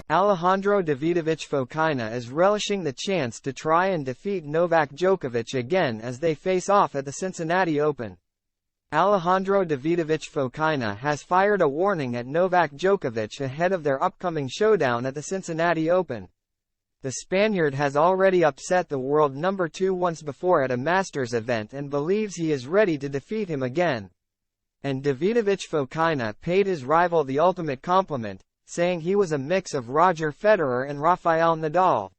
Alejandro Davidovich Fokina is relishing the chance to try and defeat Novak Djokovic again as they face off at the Cincinnati Open. Alejandro Davidovich Fokina has fired a warning at Novak Djokovic ahead of their upcoming showdown at the Cincinnati Open. The Spaniard has already upset the world number 2 once before at a Masters event and believes he is ready to defeat him again. And Davidovich Fokina paid his rival the ultimate compliment, saying he was a mix of Roger Federer and Rafael Nadal.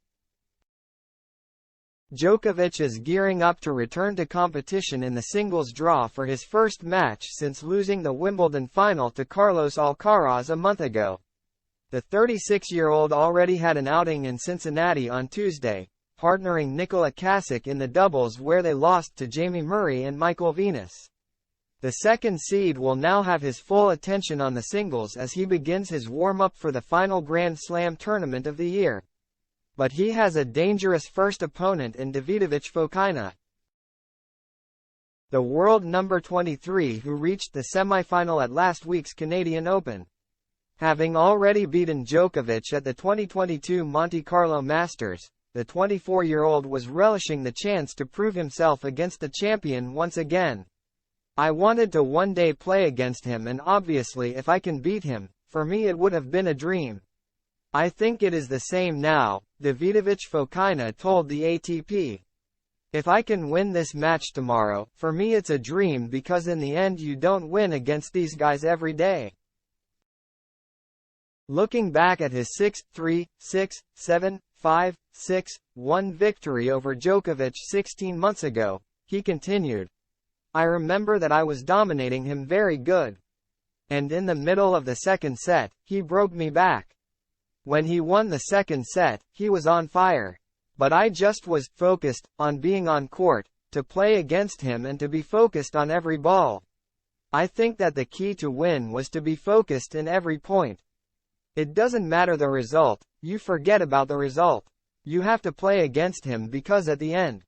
Djokovic is gearing up to return to competition in the singles draw for his first match since losing the Wimbledon final to Carlos Alcaraz a month ago. The 36-year-old already had an outing in Cincinnati on Tuesday, partnering Nikola Kasic in the doubles where they lost to Jamie Murray and Michael Venus. The second seed will now have his full attention on the singles as he begins his warm-up for the final Grand Slam tournament of the year. But he has a dangerous first opponent in Davidovich Fokina, the world number 23 who reached the semi-final at last week's Canadian Open. Having already beaten Djokovic at the 2022 Monte Carlo Masters, the 24-year-old was relishing the chance to prove himself against the champion once again. I wanted to one day play against him, and obviously if I can beat him, for me it would have been a dream. I think it is the same now, Davidovich Fokina told the ATP. If I can win this match tomorrow, for me it's a dream because in the end you don't win against these guys every day. Looking back at his 6-3, 6-7, 5-6-1 victory over Djokovic 16 months ago, he continued, I remember that I was dominating him very good. And in the middle of the second set, he broke me back. When he won the second set, he was on fire. But I just was focused on being on court, to play against him and to be focused on every ball. I think that the key to win was to be focused in every point. It doesn't matter the result, you forget about the result. You have to play against him because at the end,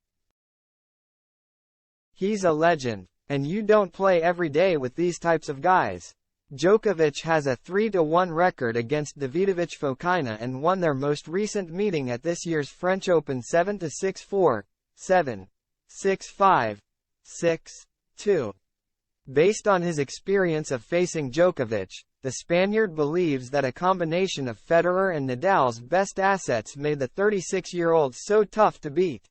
he's a legend, and you don't play every day with these types of guys. Djokovic has a 3-1 record against Davidovich Fokina and won their most recent meeting at this year's French Open 7-6-4, 7, 6-5, 6-2. Based on his experience of facing Djokovic, the Spaniard believes that a combination of Federer and Nadal's best assets made the 36-year-old so tough to beat.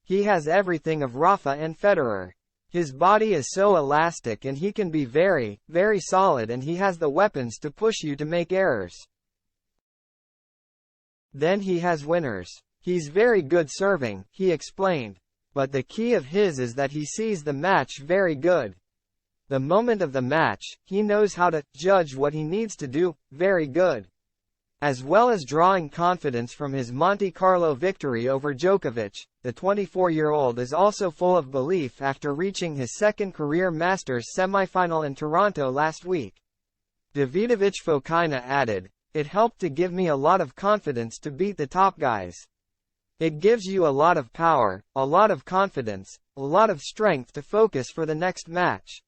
He has everything of Rafa and Federer. His body is so elastic and he can be very, very solid, and he has the weapons to push you to make errors. Then he has winners. He's very good serving, he explained. But the key of his is that he sees the match very good. The moment of the match, he knows how to judge what he needs to do very good. As well as drawing confidence from his Monte Carlo victory over Djokovic, the 24-year-old is also full of belief after reaching his second career Masters semifinal in Toronto last week. Davidovich Fokina added, "It helped to give me a lot of confidence to beat the top guys. It gives you a lot of power, a lot of confidence, a lot of strength to focus for the next match."